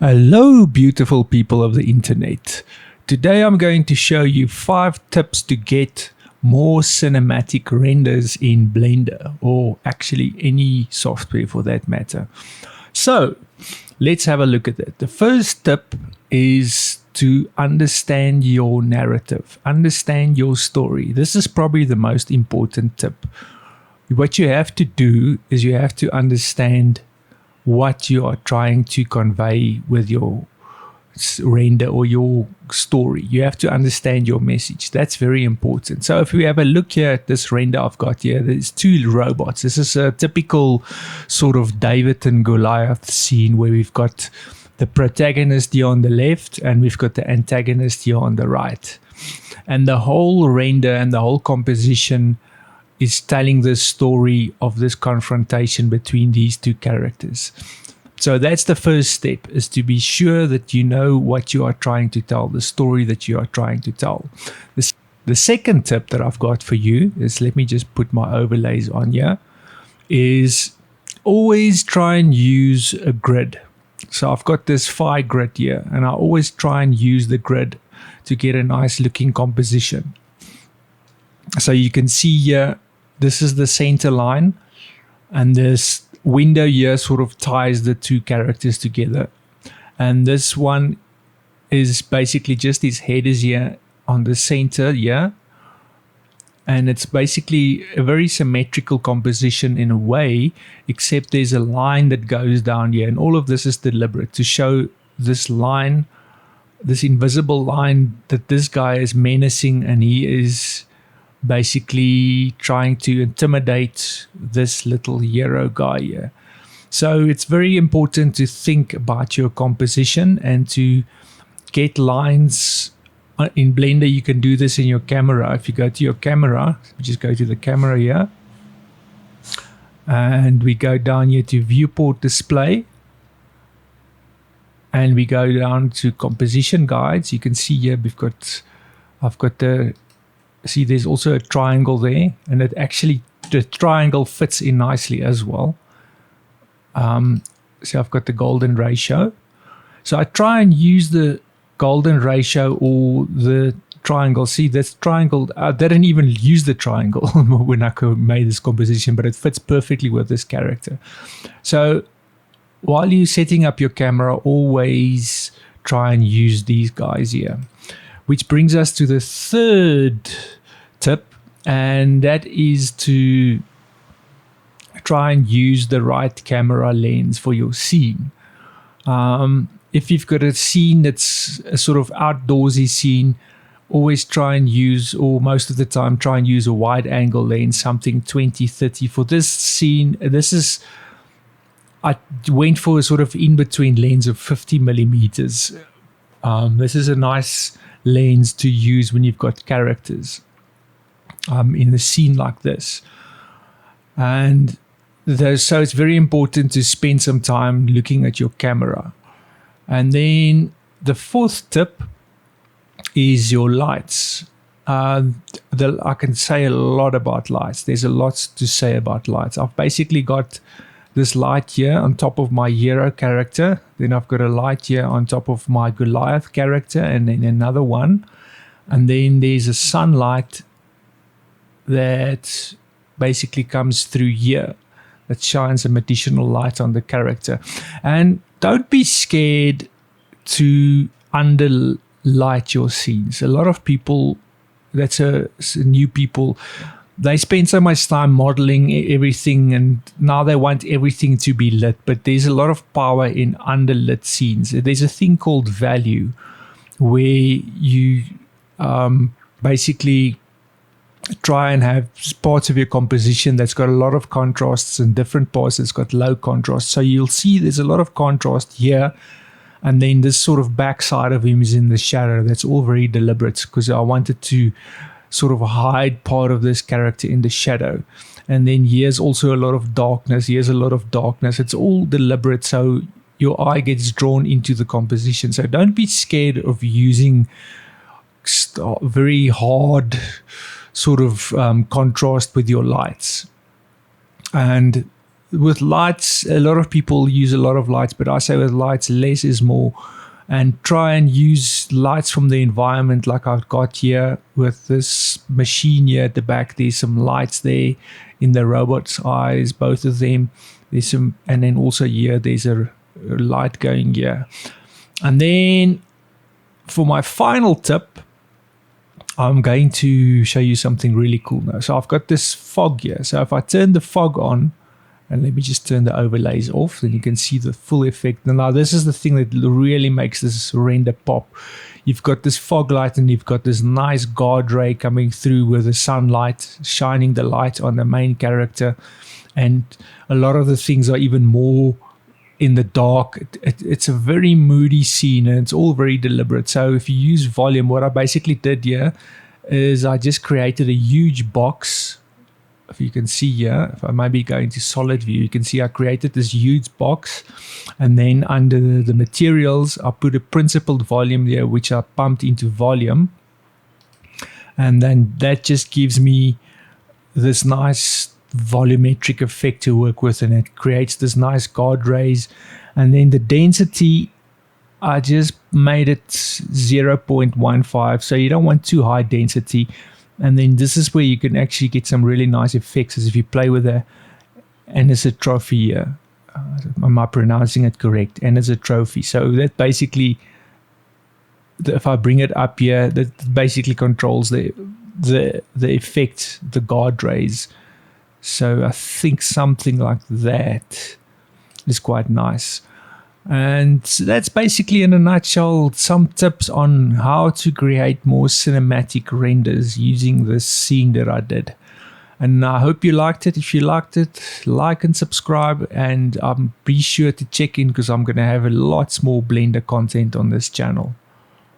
Hello, beautiful people of the internet. Today I'm going to show you 5 tips to get more cinematic renders in Blender, or actually any software for that matter. So let's have a look at it. The first tip is to understand your narrative, understand your story. This is probably the most important tip. What you have to do is you have to understand what you are trying to convey with your render or your story. You have to understand your message. That's very important. So if we have a look here at this render I've got here, there's 2 robots. This is a typical sort of David and Goliath scene where we've got the protagonist here on the left and we've got the antagonist here on the right. And the whole render and the whole composition is telling the story of this confrontation between these 2 characters. So that's the first step, is to be sure that you know what you are trying to tell, the story that you are trying to tell. The second tip that I've got for you is, let me just put my overlays on here, is always try and use a grid. So I've got this phi grid here, and I always try and use the grid to get a nice looking composition. So you can see here, this is the center line, and this window here sort of ties the 2 characters together. And this one is basically just his head is here on the center here. And it's basically a very symmetrical composition in a way, except there's a line that goes down here. And all of this is deliberate to show this line, this invisible line, that this guy is menacing and he is basically trying to intimidate this little hero guy here. So it's very important to think about your composition and to get lines. In Blender you can do this in your camera. If you go to your camera, just go to the camera here, and we go down here to viewport display, and we go down to composition guides. You can see here I've got the, see there's also a triangle there, and it actually, the triangle fits in nicely as well. So I've got the golden ratio. So I try and use the golden ratio or the triangle. See this triangle, I didn't even use the triangle when I made this composition, but it fits perfectly with this character. So while you're setting up your camera, always try and use these guys here. Which brings us to the third tip, and that is to try and use the right camera lens for your scene. If you've got a scene that's a sort of outdoorsy scene, always try and use, or most of the time try and use, a wide angle lens, something 20-30. For this scene, I went for a sort of in-between lens of 50 millimeters. This is a nice lens to use when you've got characters in a scene like this. And so it's very important to spend some time looking at your camera. And then the 4th tip is your lights. I can say a lot about lights. There's a lot to say about lights. I've basically got this light here on top of my hero character. Then I've got a light here on top of my Goliath character, and then another one. And then there's a sunlight that basically comes through here that shines some additional light on the character. And don't be scared to underlight your scenes. A lot of people, new people, they spend so much time modeling everything, and now they want everything to be lit, but there's a lot of power in underlit scenes. There's a thing called value, where you basically try and have parts of your composition that's got a lot of contrasts, and different parts that's got low contrast. So you'll see there's a lot of contrast here, and then this sort of backside of him is in the shadow. That's all very deliberate, because I wanted to sort of hide part of this character in the shadow. And then here's also a lot of darkness. Here's a lot of darkness. It's all deliberate, so your eye gets drawn into the composition. So don't be scared of using very hard sort of contrast with your lights. And with lights, a lot of people use a lot of lights, but I say with lights, less is more. And try and use lights from the environment, like I've got here with this machine here at the back. There's some lights there in the robot's eyes, both of them. There's some, and then also here there's a light going here. And then for my final tip, I'm going to show you something really cool now. So I've got this fog here. So if I turn the fog on, and let me just turn the overlays off, then you can see the full effect. Now this is the thing that really makes this render pop. You've got this fog light, and you've got this nice guard ray coming through with the sunlight, shining the light on the main character. And a lot of the things are even more in the dark. It's a very moody scene, and it's all very deliberate. So if you use volume, what I basically did here is I just created a huge box. If you can see here, if I maybe go into solid view, you can see I created this huge box, and then under the materials I put a principled volume there, which I pumped into volume, and then that just gives me this nice volumetric effect to work with, and it creates this nice guard rays. And then the density, I just made it 0.15, so you don't want too high density. And then this is where you can actually get some really nice effects, as if you play with a anisotropy here. Am I pronouncing it correct? Anisotropy. So that basically, if I bring it up here, that basically controls the effect, the guard rays. So I think something like that is quite nice. And that's basically, in a nutshell, some tips on how to create more cinematic renders using this scene that I did. And I hope you liked it. If you liked it, like and subscribe, and be sure to check in, because I'm going to have lots more Blender content on this channel.